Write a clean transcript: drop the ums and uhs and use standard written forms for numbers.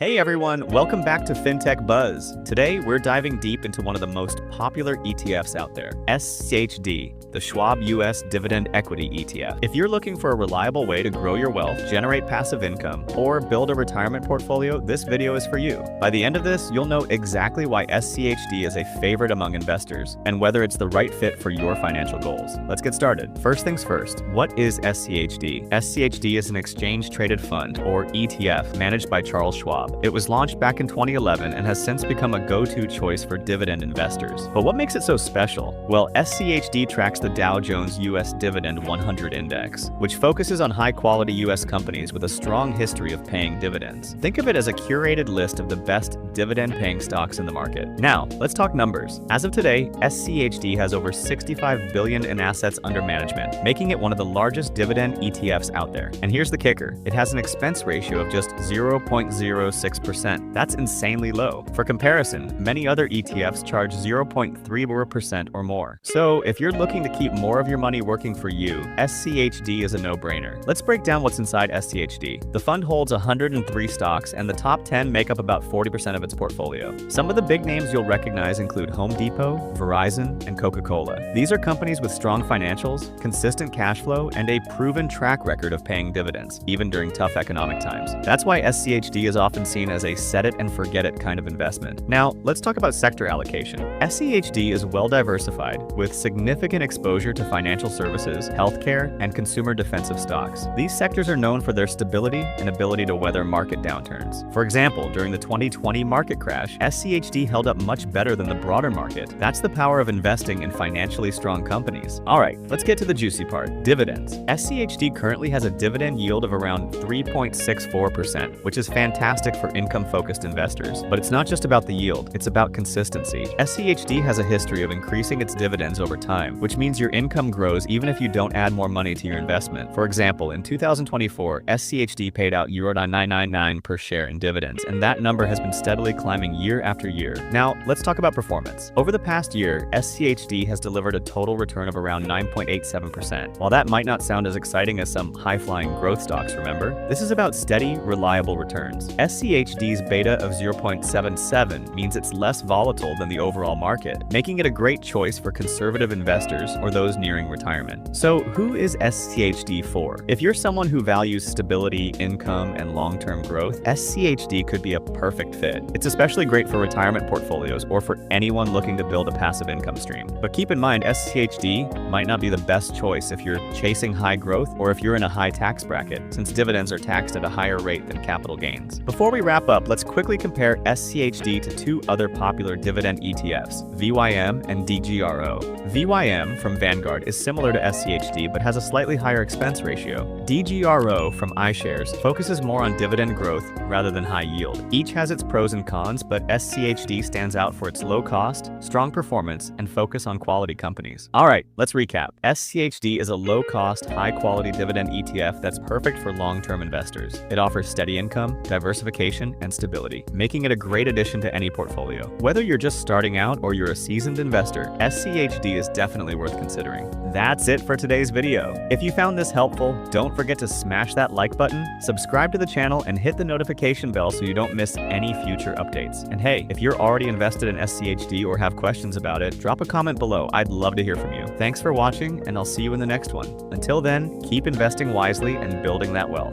Hey everyone, welcome back to FinTech Buzz. Today, we're diving deep into one of the most popular ETFs out there, SCHD, the Schwab US Dividend Equity ETF. If you're looking for a reliable way to grow your wealth, generate passive income, or build a retirement portfolio, this video is for you. By the end of this, you'll know exactly why SCHD is a favorite among investors and whether it's the right fit for your financial goals. Let's get started. First things first, what is SCHD? SCHD is an exchange-traded fund, or ETF, managed by Charles Schwab. It was launched back in 2011 and has since become a go-to choice for dividend investors. But what makes it so special? Well, SCHD tracks the Dow Jones US Dividend 100 Index, which focuses on high-quality US companies with a strong history of paying dividends. Think of it as a curated list of the best dividend-paying stocks in the market. Now, let's talk numbers. As of today, SCHD has over $65 billion in assets under management, making it one of the largest dividend ETFs out there. And here's the kicker. It has an expense ratio of just 0.06%. That's insanely low. For comparison, many other ETFs charge 0.3% or more. So if you're looking to keep more of your money working for you, SCHD is a no-brainer. Let's break down what's inside SCHD. The fund holds 103 stocks, and the top 10 make up about 40% of its portfolio. Some of the big names you'll recognize include Home Depot, Verizon, and Coca-Cola. These are companies with strong financials, consistent cash flow, and a proven track record of paying dividends, even during tough economic times. That's why SCHD is often seen as a set-it-and-forget-it kind of investment. Now, let's talk about sector allocation. SCHD is well diversified, with significant exposure to financial services, healthcare, and consumer defensive stocks. These sectors are known for their stability and ability to weather market downturns. For example, during the 2020 market crash, SCHD held up much better than the broader market. That's the power of investing in financially strong companies. Alright, let's get to the juicy part, dividends. SCHD currently has a dividend yield of around 3.64%, which is fantastic for income-focused investors. But it's not just about the yield, it's about consistency. SCHD has a history of increasing its dividends over time, which means your income grows even if you don't add more money to your investment. For example, in 2024, SCHD paid out €999 per share in dividends, and that number has been steadily climbing year after year. Now, let's talk about performance. Over the past year, SCHD has delivered a total return of around 9.87%. While that might not sound as exciting as some high-flying growth stocks, remember? This is about steady, reliable returns. SCHD's beta of 0.77 means it's less volatile than the overall market, making it a great choice for conservative investors or those nearing retirement. So, who is SCHD for? If you're someone who values stability, income, and long-term growth, SCHD could be a perfect fit. It's especially great for retirement portfolios or for anyone looking to build a passive income stream. But keep in mind, SCHD might not be the best choice if you're chasing high growth or if you're in a high tax bracket, since dividends are taxed at a higher rate than capital gains. Before we wrap up, let's quickly compare SCHD to two other popular dividend ETFs, VYM and DGRO. VYM from Vanguard is similar to SCHD but has a slightly higher expense ratio. DGRO from iShares focuses more on dividend growth rather than high yield. Each has its pros and cons, but SCHD stands out for its low cost, strong performance, and focus on quality companies. Alright, let's recap. SCHD is a low-cost, high-quality dividend ETF that's perfect for long-term investors. It offers steady income, diversification, and stability, making it a great addition to any portfolio. Whether you're just starting out or you're a seasoned investor, SCHD is definitely worth considering. That's it for today's video. If you found this helpful, don't forget to smash that like button, subscribe to the channel, and hit the notification bell so you don't miss any future updates. And hey, if you're already invested in SCHD or have questions about it, drop a comment below. I'd love to hear from you. Thanks for watching, and I'll see you in the next one. Until then, keep investing wisely and building that wealth.